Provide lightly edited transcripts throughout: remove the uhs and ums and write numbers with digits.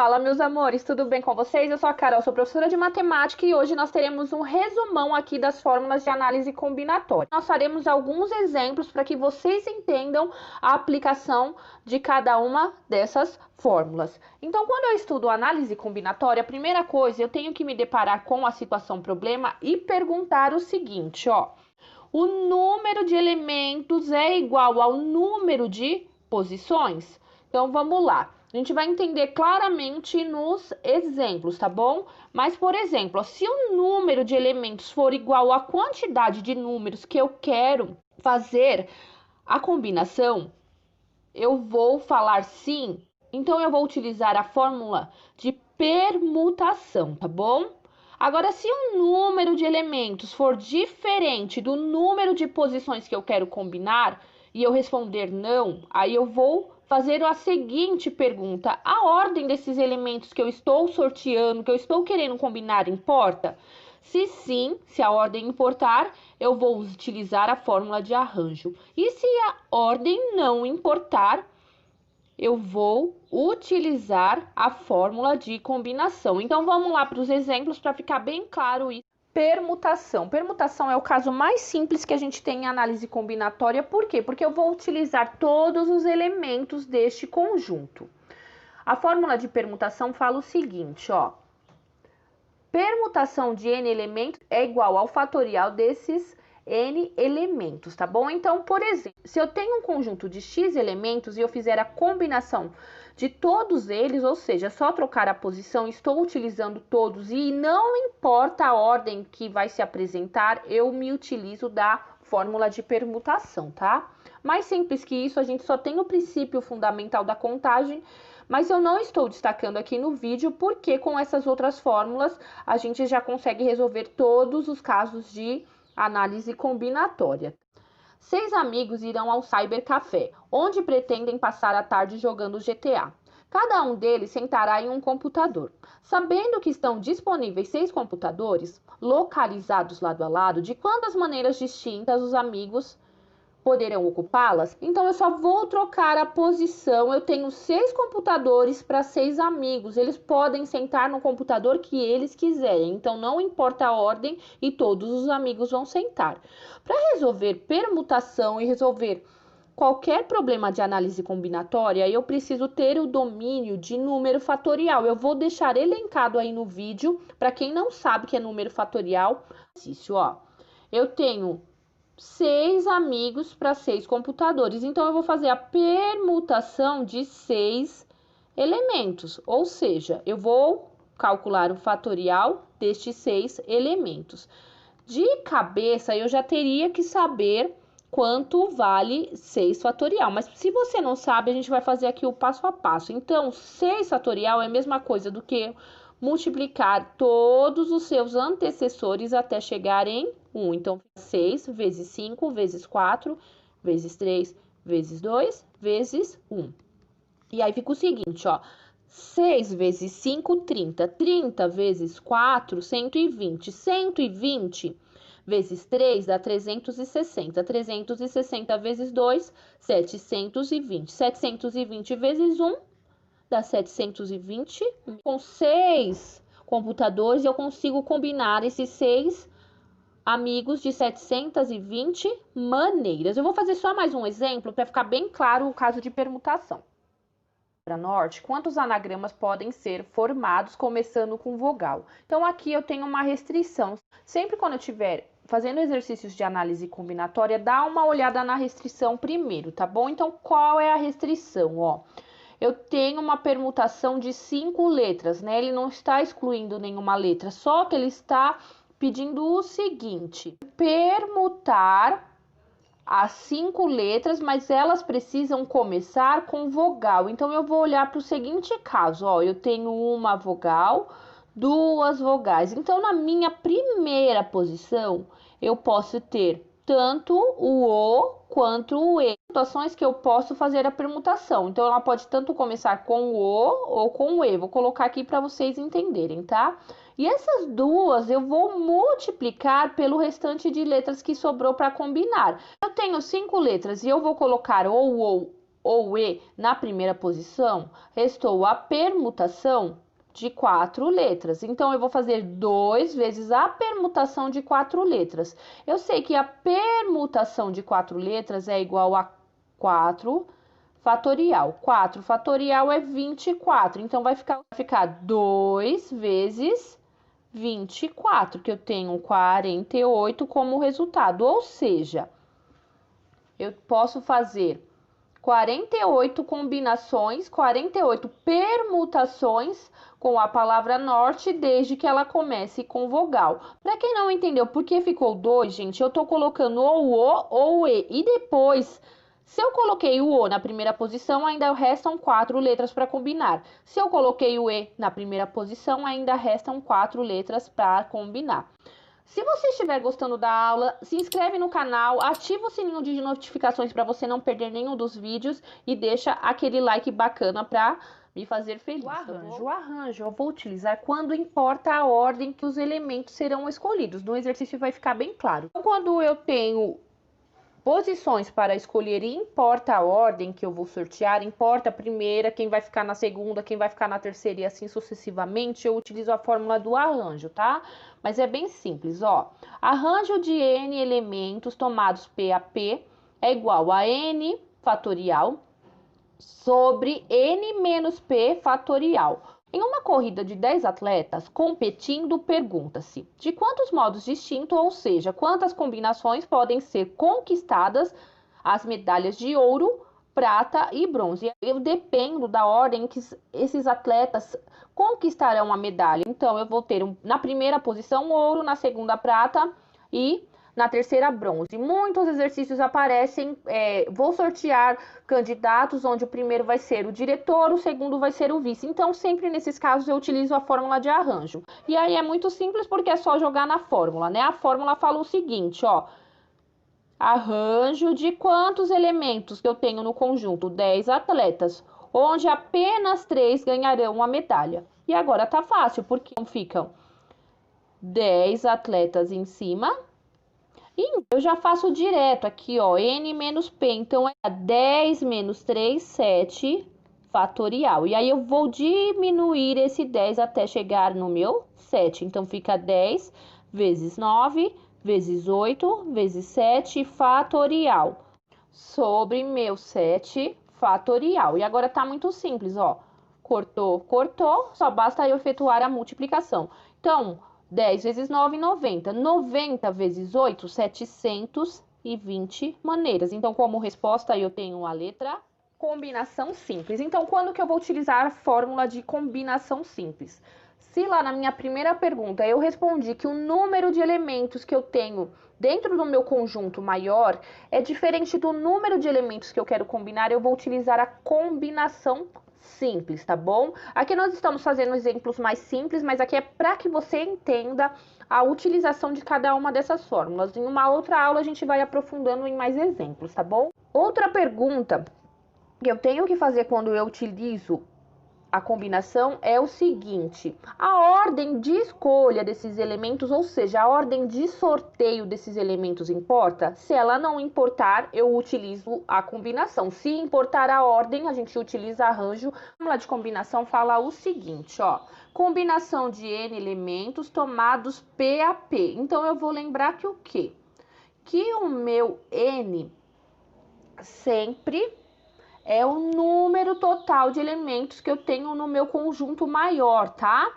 Fala, meus amores, tudo bem com vocês? Eu sou a Carol, sou professora de matemática e hoje nós teremos um resumão aqui das fórmulas de análise combinatória. Nós faremos alguns exemplos para que vocês entendam a aplicação de cada uma dessas fórmulas. Então, quando eu estudo análise combinatória, a primeira coisa, eu tenho que me deparar com a situação problema e perguntar o seguinte, ó. O número de elementos é igual ao número de posições? Então, vamos lá. A gente vai entender claramente nos exemplos, tá bom? Mas, por exemplo, se o número de elementos for igual à quantidade de números que eu quero fazer a combinação, eu vou falar sim. Então, eu vou utilizar a fórmula de permutação, tá bom? Agora, se o número de elementos for diferente do número de posições que eu quero combinar e eu responder não, aí eu vou fazer a seguinte pergunta: a ordem desses elementos que eu estou sorteando, que eu estou querendo combinar, importa? Se sim, se a ordem importar, eu vou utilizar a fórmula de arranjo. E se a ordem não importar, eu vou utilizar a fórmula de combinação. Então, vamos lá para os exemplos para ficar bem claro isso. Permutação. Permutação é o caso mais simples que a gente tem em análise combinatória. Por quê? Porque eu vou utilizar todos os elementos deste conjunto. A fórmula de permutação fala o seguinte, ó. Permutação de n elementos é igual ao fatorial desses n elementos, tá bom? Então, por exemplo, se eu tenho um conjunto de x elementos e eu fizer a combinação de todos eles, ou seja, só trocar a posição, estou utilizando todos e não importa a ordem que vai se apresentar, eu me utilizo da fórmula de permutação, tá? Mais simples que isso, a gente só tem o princípio fundamental da contagem, mas eu não estou destacando aqui no vídeo porque com essas outras fórmulas a gente já consegue resolver todos os casos de análise combinatória. 6 amigos irão ao cybercafé, onde pretendem passar a tarde jogando GTA. Cada um deles sentará em um computador. Sabendo que estão disponíveis 6 computadores, localizados lado a lado, de quantas maneiras distintas os amigos poderão ocupá-las? Então, eu só vou trocar a posição. Eu tenho 6 computadores para 6 amigos. Eles podem sentar no computador que eles quiserem. Então, não importa a ordem e todos os amigos vão sentar. Para resolver permutação e resolver qualquer problema de análise combinatória, eu preciso ter o domínio de número fatorial. Eu vou deixar elencado aí no vídeo. Para quem não sabe o que é número fatorial, exercício, ó. Eu tenho 6 amigos para 6 computadores. Então, eu vou fazer a permutação de 6 elementos. Ou seja, eu vou calcular o fatorial destes 6 elementos. De cabeça, eu já teria que saber quanto vale 6 fatorial. Mas se você não sabe, a gente vai fazer aqui o passo a passo. Então, 6 fatorial é a mesma coisa do que multiplicar todos os seus antecessores até chegar em 1. Então, 6 vezes 5 vezes 4 vezes 3 vezes 2 vezes 1. E aí fica o seguinte, ó. 6 vezes 5, 30. 30 vezes 4, 120. 120 vezes 3 dá 360. 360 vezes 2, 720. 720 vezes 1 dá 720. Com 6 computadores, eu consigo combinar esses 6 amigos de 720 maneiras. Eu vou fazer só mais um exemplo para ficar bem claro o caso de permutação. Para norte, quantos anagramas podem ser formados começando com vogal? Então, aqui eu tenho uma restrição. Sempre quando eu estiver fazendo exercícios de análise combinatória, dá uma olhada na restrição primeiro, tá bom? Então, qual é a restrição, ó? Eu tenho uma permutação de 5 letras, né? Ele não está excluindo nenhuma letra, só que ele está pedindo o seguinte: permutar as 5 letras, mas elas precisam começar com vogal. Então, eu vou olhar para o seguinte caso, ó, eu tenho uma vogal, 2 vogais. Então, na minha primeira posição, eu posso ter tanto o O quanto o E. Situações que eu posso fazer a permutação. Então, ela pode tanto começar com o O ou com o E. Vou colocar aqui para vocês entenderem, tá? E essas duas eu vou multiplicar pelo restante de letras que sobrou para combinar. Eu tenho 5 letras e eu vou colocar ou ou E na primeira posição, restou a permutação de 4 letras. Então, eu vou fazer 2 vezes a permutação de 4 letras. Eu sei que a permutação de 4 letras é igual a 4 fatorial. 4 fatorial é 24. Então, vai ficar 2 vezes 24, que eu tenho 48 como resultado. Ou seja, eu posso fazer 48 combinações, 48 permutações com a palavra norte, desde que ela comece com vogal. Para quem não entendeu por que ficou 2, gente, eu tô colocando ou o ou o e. E depois, se eu coloquei o o na primeira posição, ainda restam 4 letras para combinar. Se eu coloquei o e na primeira posição, ainda restam 4 letras para combinar. Se você estiver gostando da aula, se inscreve no canal, ativa o sininho de notificações para você não perder nenhum dos vídeos e deixa aquele like bacana para me fazer feliz. O arranjo eu vou utilizar quando importa a ordem que os elementos serão escolhidos. No exercício vai ficar bem claro. Então, quando eu tenho posições para escolher e importa a ordem que eu vou sortear, importa a primeira, quem vai ficar na segunda, quem vai ficar na terceira e assim sucessivamente, eu utilizo a fórmula do arranjo, tá? Mas é bem simples, ó. Arranjo de n elementos tomados P a P é igual a n fatorial sobre n menos P fatorial. Em uma corrida de 10 atletas competindo, pergunta-se de quantos modos distintos, ou seja, quantas combinações podem ser conquistadas as medalhas de ouro, prata e bronze. Eu dependo da ordem que esses atletas conquistarão a medalha. Então, eu vou ter na primeira posição ouro, na segunda prata e na terceira bronze. Muitos exercícios aparecem, vou sortear candidatos onde o primeiro vai ser o diretor, o segundo vai ser o vice. Então, sempre nesses casos eu utilizo a fórmula de arranjo. E aí é muito simples porque é só jogar na fórmula, né? A fórmula fala o seguinte, ó. Arranjo de quantos elementos que eu tenho no conjunto? 10 atletas, onde apenas 3 ganharão a medalha. E agora tá fácil, porque ficam 10 atletas em cima. E eu já faço direto aqui, ó, n menos p. Então, é 10 menos 3, 7 fatorial. E aí, eu vou diminuir esse 10 até chegar no meu 7. Então, fica 10 vezes 9, vezes 8, vezes 7 fatorial. Sobre meu 7 fatorial. E agora tá muito simples, ó. Cortou, cortou, só basta eu efetuar a multiplicação. Então, 10 vezes 9, 90. 90 vezes 8, 720 maneiras. Então, como resposta, eu tenho a letra combinação simples. Então, quando que eu vou utilizar a fórmula de combinação simples? Se lá na minha primeira pergunta eu respondi que o número de elementos que eu tenho dentro do meu conjunto maior é diferente do número de elementos que eu quero combinar, eu vou utilizar a combinação simples, tá bom? Aqui nós estamos fazendo exemplos mais simples, mas aqui é para que você entenda a utilização de cada uma dessas fórmulas. Em uma outra aula a gente vai aprofundando em mais exemplos, tá bom? Outra pergunta que eu tenho que fazer quando eu utilizo a combinação é o seguinte: a ordem de escolha desses elementos, ou seja, a ordem de sorteio desses elementos importa? Se ela não importar, eu utilizo a combinação. Se importar a ordem, a gente utiliza arranjo. A fórmula de combinação fala o seguinte, ó: combinação de n elementos tomados P a P. Então, eu vou lembrar que o quê? Que o meu n sempre é o número total de elementos que eu tenho no meu conjunto maior, tá?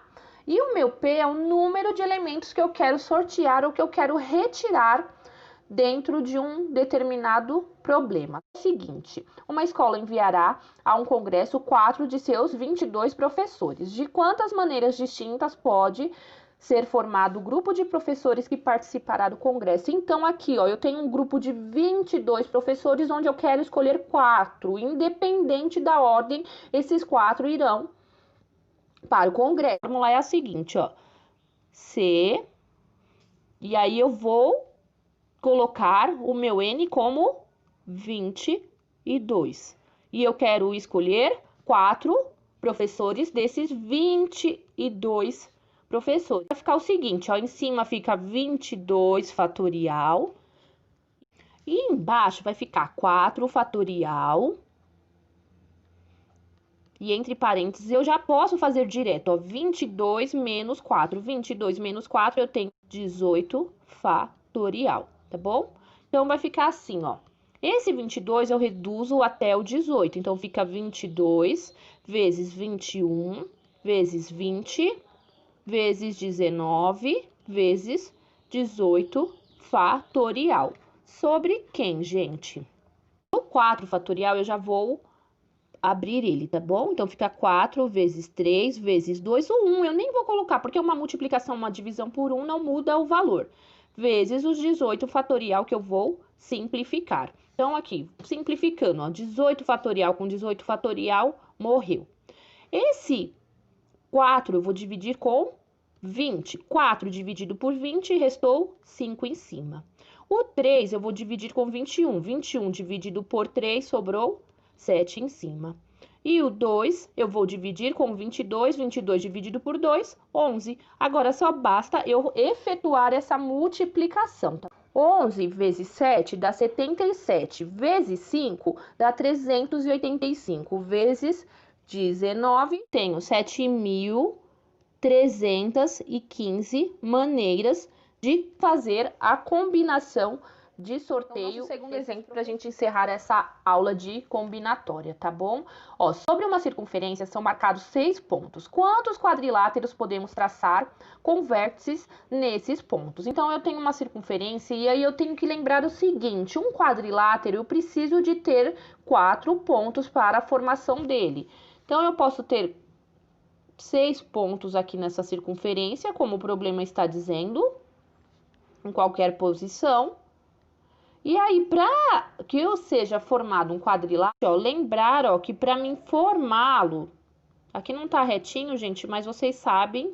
E o meu P é o número de elementos que eu quero sortear ou que eu quero retirar dentro de um determinado problema. É o seguinte: uma escola enviará a um congresso 4 de seus 22 professores. De quantas maneiras distintas pode ser formado o grupo de professores que participará do congresso? Então, aqui, ó, eu tenho um grupo de 22 professores onde eu quero escolher 4. Independente da ordem, esses 4 irão para o congresso. A fórmula é a seguinte, ó. C, e aí eu vou colocar o meu N como 22. E eu quero escolher 4 professores desses 22 professores. Vai ficar o seguinte, ó, em cima fica 22 fatorial e embaixo vai ficar 4 fatorial E entre parênteses, eu já posso fazer direto, ó, 22 menos 4. 22 menos 4, eu tenho 18 fatorial, tá bom? Então, vai ficar assim, ó. Esse 22 eu reduzo até o 18, então fica 22 vezes 21 vezes 20 vezes 19 vezes 18 fatorial. Sobre quem, gente? O 4 fatorial eu já vou abrir ele, tá bom? Então, fica 4 vezes 3 vezes 2, o 1 eu nem vou colocar, porque uma multiplicação, uma divisão por 1 não muda o valor. Vezes os 18 fatorial que eu vou simplificar. Então, aqui, simplificando, ó, 18 fatorial com 18 fatorial, morreu. Esse 4 eu vou dividir com 20. 4 dividido por 20, restou 5 em cima. O 3 eu vou dividir com 21. 21 dividido por 3, sobrou 7 em cima. E o 2 eu vou dividir com 22. 22 dividido por 2, 11. Agora só basta eu efetuar essa multiplicação, tá? 11 vezes 7 dá 77. Vezes 5 dá 385. Vezes 19, tenho 7.315 maneiras de fazer a combinação de sorteio. Então, segundo exemplo, para a gente encerrar essa aula de combinatória, tá bom? Ó, sobre uma circunferência são marcados 6 pontos. Quantos quadriláteros podemos traçar com vértices nesses pontos? Então, eu tenho uma circunferência e aí eu tenho que lembrar o seguinte: um quadrilátero eu preciso de ter 4 pontos para a formação dele. Então, eu posso ter 6 pontos aqui nessa circunferência, como o problema está dizendo, em qualquer posição. E aí, para que eu seja formado um quadrilátero, ó, lembrar, ó, que para mim formá-lo, aqui não tá retinho, gente, mas vocês sabem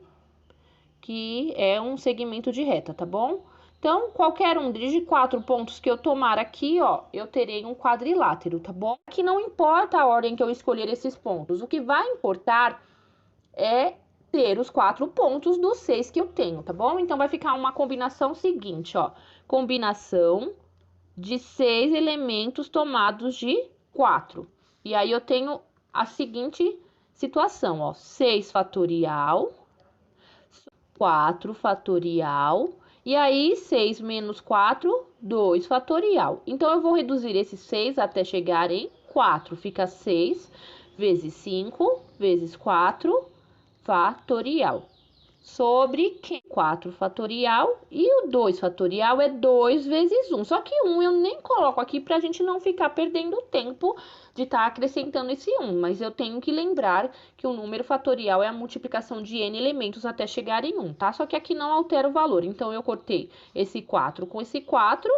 que é um segmento de reta, tá bom? Então, qualquer um de 4 pontos que eu tomar aqui, ó, eu terei um quadrilátero, tá bom? Aqui não importa a ordem que eu escolher esses pontos, o que vai importar é ter os 4 pontos dos 6 que eu tenho, tá bom? Então, vai ficar uma combinação seguinte, ó, combinação de 6 elementos tomados de 4. E aí, eu tenho a seguinte situação, ó, 6 fatorial, 4 fatorial, e aí 6 menos 4, 2 fatorial. Então, eu vou reduzir esses 6 até chegar em 4. Fica 6 vezes 5 vezes 4 fatorial. Sobre 4 fatorial e o 2 fatorial é 2 vezes 1. Só que 1 eu nem coloco aqui para a gente não ficar perdendo tempo de estar acrescentando esse 1. Mas eu tenho que lembrar que o número fatorial é a multiplicação de n elementos até chegar em 1, tá? Só que aqui não altera o valor. Então, eu cortei esse 4 com esse 4.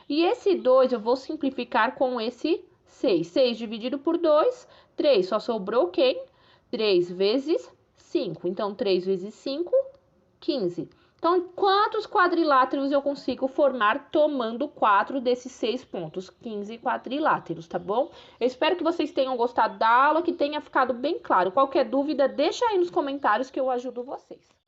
E esse 2 eu vou simplificar com esse 6. 6 dividido por 2, 3. Só sobrou quem? 3 vezes 5. Então, 3 vezes 5, 15. Então, quantos quadriláteros eu consigo formar tomando 4 desses 6 pontos? 15 quadriláteros, tá bom? Eu espero que vocês tenham gostado da aula, que tenha ficado bem claro. Qualquer dúvida, deixa aí nos comentários que eu ajudo vocês.